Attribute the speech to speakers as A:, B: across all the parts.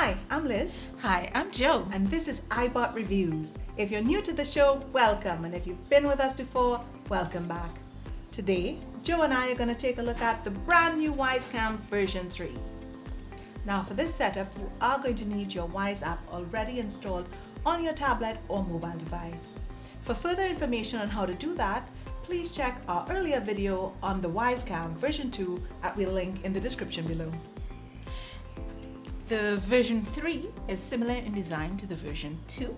A: Hi, I'm Liz.
B: Hi, I'm Joe.
A: And this is iBot Reviews. If you're new to the show, welcome. And if you've been with us before, welcome back. Today, Joe and I are going to take a look at the brand new Wyze Cam version 3. Now for this setup, you are going to need your Wyze app already installed on your tablet or mobile device. For further information on how to do that, please check our earlier video on the Wyze Cam version 2 that we'll link in the description below.
B: The version 3 is similar in design to the version 2,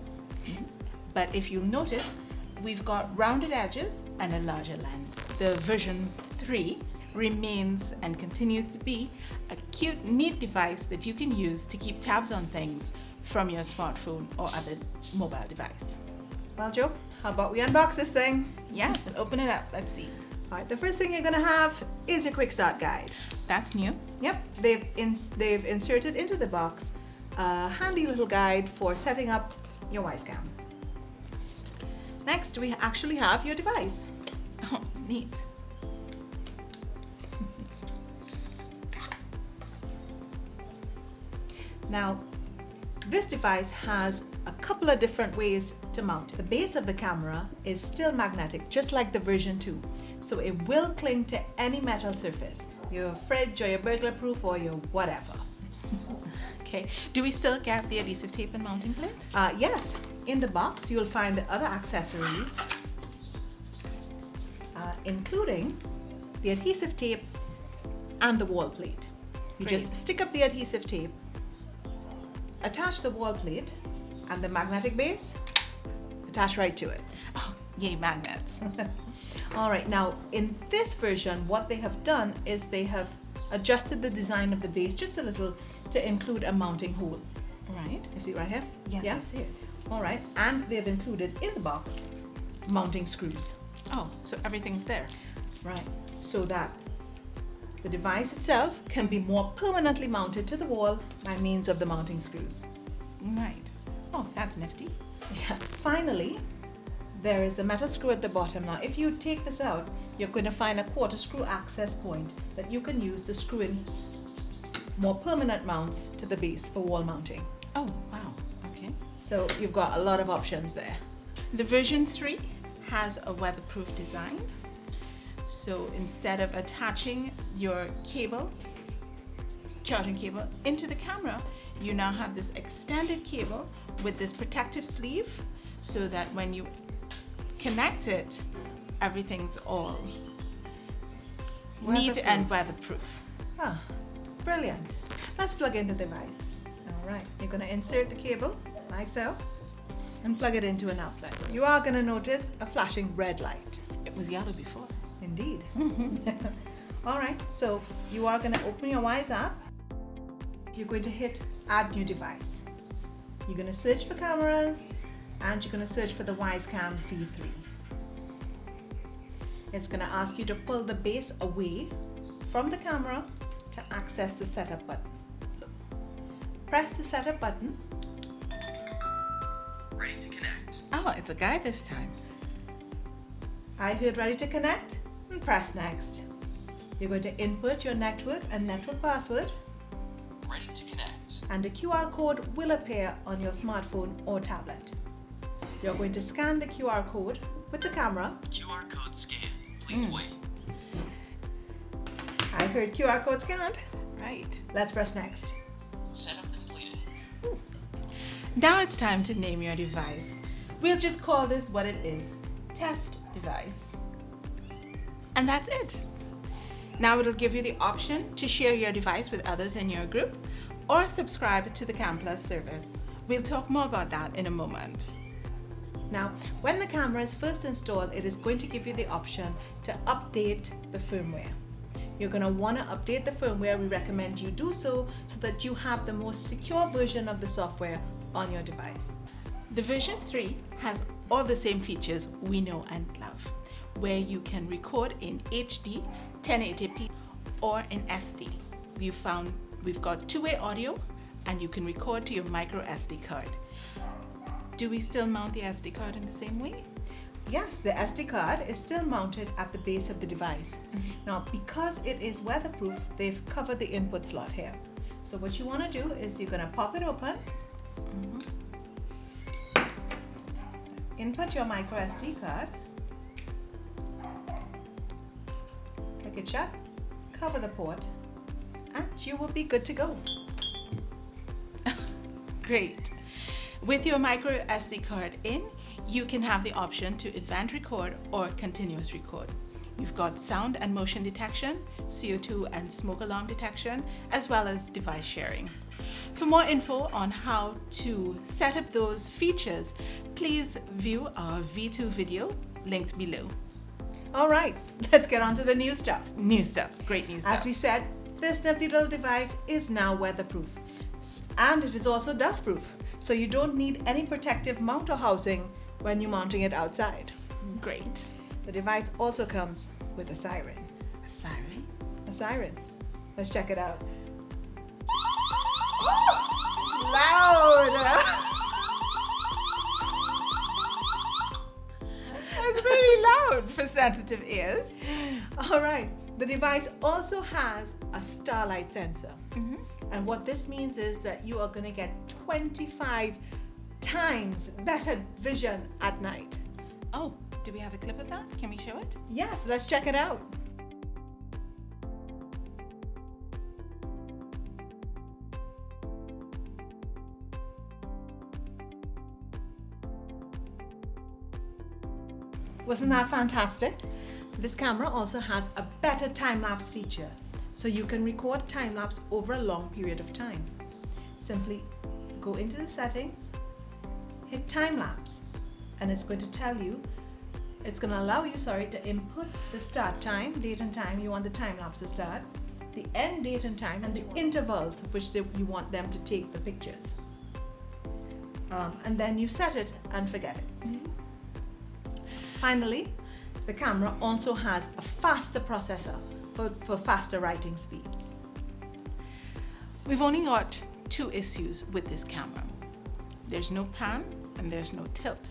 B: but if you'll notice, we've got rounded edges and a larger lens. The version 3 remains and continues to be a cute, neat device that you can use to keep tabs on things from your smartphone or other mobile device.
A: Well, Joe, how about we unbox this thing?
B: Yes, open it up. Let's see.
A: All right, the first thing you're going to have is your quick start guide.
B: That's new.
A: Yep, they've inserted into the box a handy little guide for setting up your Wyze Cam. Next, we actually have your device.
B: Oh, neat.
A: Now, this device has a couple of different ways to mount. The base of the camera is still magnetic, just like the version 2. So it will cling to any metal surface, your fridge or your burglar proof or your whatever.
B: Okay, do we still get the adhesive tape and mounting plate?
A: Yes, in the box you'll find the other accessories, including the adhesive tape and the wall plate. You
B: Great.
A: just stick up the adhesive tape, attach the wall plate and the magnetic base, attach right to it.
B: Oh, yay, magnets.
A: All right, now in this version, what they have done is they have adjusted the design of the base just a little to include a mounting hole.
B: Right.
A: You see it right here?
B: Yes,
A: Yeah?
B: I see it.
A: All right, and they've included in the box mounting screws.
B: Oh, so everything's there.
A: Right, so that the device itself can be more permanently mounted to the wall by means of the mounting screws.
B: Right. Oh, that's nifty.
A: Yeah. Finally, there is a metal screw at the bottom. Now, if you take this out, you're going to find a quarter screw access point that you can use to screw in more permanent mounts to the base for wall mounting.
B: Oh, wow. Okay.
A: So you've got a lot of options there.
B: The version 3 has a weatherproof design. So instead of attaching your cable, charging cable into the camera, you now have this extended cable with this protective sleeve so that when you connect it, everything's all neat and weatherproof.
A: Ah, brilliant. Let's plug in the device. All right, you're going to insert the cable like so and plug it into an outlet. You are going to notice a flashing red light.
B: It was yellow before.
A: Indeed. All right, so you are going to open your Wyze app. You're going to hit add new device. You're going to search for cameras and you're going to search for the Wyze Cam V3. It's going to ask you to pull the base away from the camera to access the setup button. Press the setup button.
C: Ready to connect.
B: Oh, it's a guy this time.
A: I heard ready to connect and press next. You're going to input your network and network password,
C: Ready to connect.
A: and a QR code will appear on your smartphone or tablet. You're going to scan the QR code with the camera.
C: QR code scanned. Please wait.
A: I heard QR code scanned.
B: Right.
A: Let's press next.
C: Setup completed.
B: Now it's time to name your device. We'll just call this what it is, test device. And that's it. Now it'll give you the option to share your device with others in your group or subscribe to the Cam Plus service. We'll talk more about that in a moment.
A: Now, when the camera is first installed, it is going to give you the option to update the firmware. You're going to want to update the firmware. We recommend you do so that you have the most secure version of the software on your device.
B: The version 3 has all the same features we know and love, where you can record in HD, 1080p, or in SD. We've got two-way audio, and you can record to your micro SD card. Do we still mount the SD card in the same way?
A: Yes, the SD card is still mounted at the base of the device. Now, because it is weatherproof, they've covered the input slot here. So what you want to do is you're going to pop it open, input your micro SD card, click it shut, cover the port, and you will be good to go.
B: Great. With your micro SD card in, you can have the option to event record or continuous record. You've got sound and motion detection, CO2 and smoke alarm detection, as well as device sharing. For more info on how to set up those features, please view our V2 video linked below.
A: All right, let's get on to the new stuff.
B: New stuff, great new stuff.
A: As we said, this nifty little device is now weatherproof, and it is also dustproof, so you don't need any protective mount or housing when you're mounting it outside.
B: Great.
A: The device also comes with a siren.
B: A siren?
A: A siren. Let's check it out.
B: Loud! That's really loud for sensitive ears.
A: All right. The device also has a starlight sensor. And what this means is that you are going to get 25 times better vision at night.
B: Oh, do we have a clip of that? Can we show it?
A: Yes, let's check it out. Wasn't that fantastic? This camera also has a better time-lapse feature, so you can record time-lapse over a long period of time. Simply go into the settings, hit time-lapse, and it's going to tell you, it's going to allow you, to input the start time, date and time you want the time-lapse to start, the end date and time, and the intervals of which you want them to take the pictures. And then you set it and forget it. Finally, the camera also has a faster processor for faster writing speeds.
B: We've only got two issues with this camera. There's no pan and there's no tilt.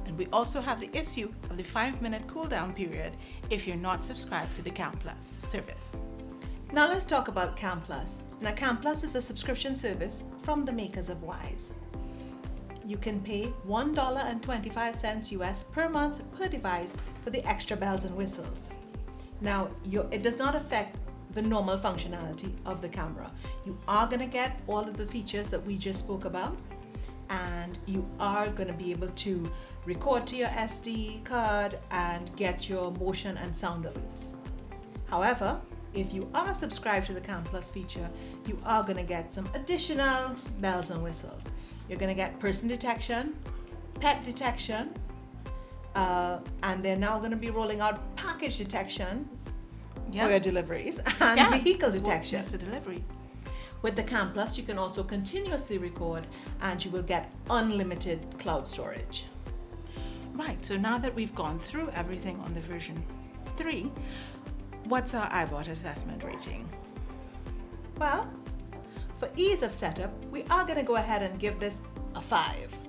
B: And we also have the issue of the 5-minute cooldown period if you're not subscribed to the Cam Plus service.
A: Now let's talk about Cam Plus. Now Cam Plus is a subscription service from the makers of Wyze. You can pay $1.25 US per month per device for the extra bells and whistles. Now, it does not affect the normal functionality of the camera. You are going to get all of the features that we just spoke about, and you are going to be able to record to your SD card and get your motion and sound alerts. However, if you are subscribed to the Cam Plus feature, you are going to get some additional bells and whistles. You're going to get person detection, pet detection, and they're now going to be rolling out package detection for your deliveries and vehicle detection.
B: Yes, the delivery.
A: With the Cam Plus, you can also continuously record, and you will get unlimited cloud storage.
B: Right, so now that we've gone through everything on the version 3, what's our iBot assessment rating?
A: Well, for ease of setup, we are going to go ahead and give this a 5.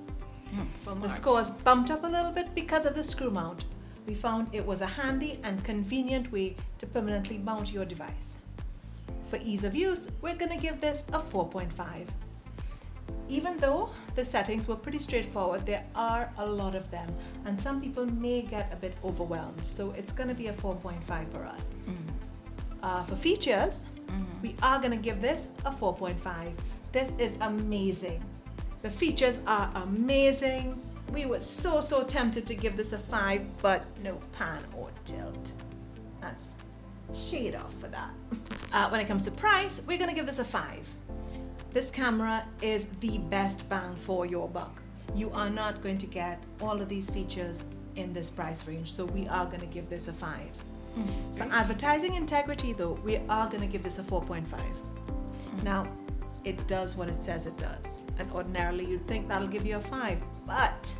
A: The scores bumped up a little bit because of the screw mount. We found it was a handy and convenient way to permanently mount your device. For ease of use, we're going to give this a 4.5. Even though the settings were pretty straightforward, there are a lot of them, and some people may get a bit overwhelmed, so it's going to be a 4.5 for us. For features, we are going to give this a 4.5. This is amazing. The features are amazing. We were so tempted to give this a 5, but no pan or tilt. That's shade off for that. When it comes to price, we're going to give this a 5. This camera is the best bang for your buck. You are not going to get all of these features in this price range, so we are going to give this a 5. For advertising integrity though, we are going to give this a 4.5. Now, it does what it says it does, and ordinarily you'd think that'll give you a 5, but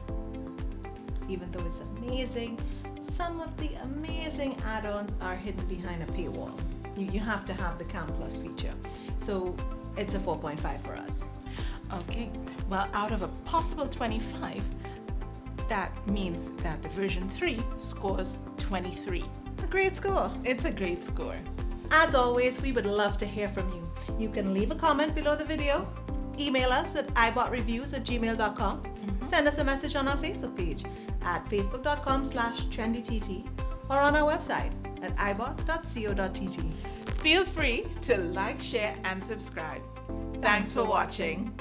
A: even though it's amazing, some of the amazing add-ons are hidden behind a paywall. You have to have the Cam Plus feature, so it's a 4.5 for us.
B: Okay, well, out of a possible 25, that means that the version 3 scores 23.
A: A great score.
B: It's a great score.
A: As always, we would love to hear from you. You can leave a comment below the video, email us at ibot.reviews@gmail.com, send us a message on our Facebook page at facebook.com/trendytt or on our website at ibot.co.tt.
B: Feel free to like, share, and subscribe. Thanks for watching.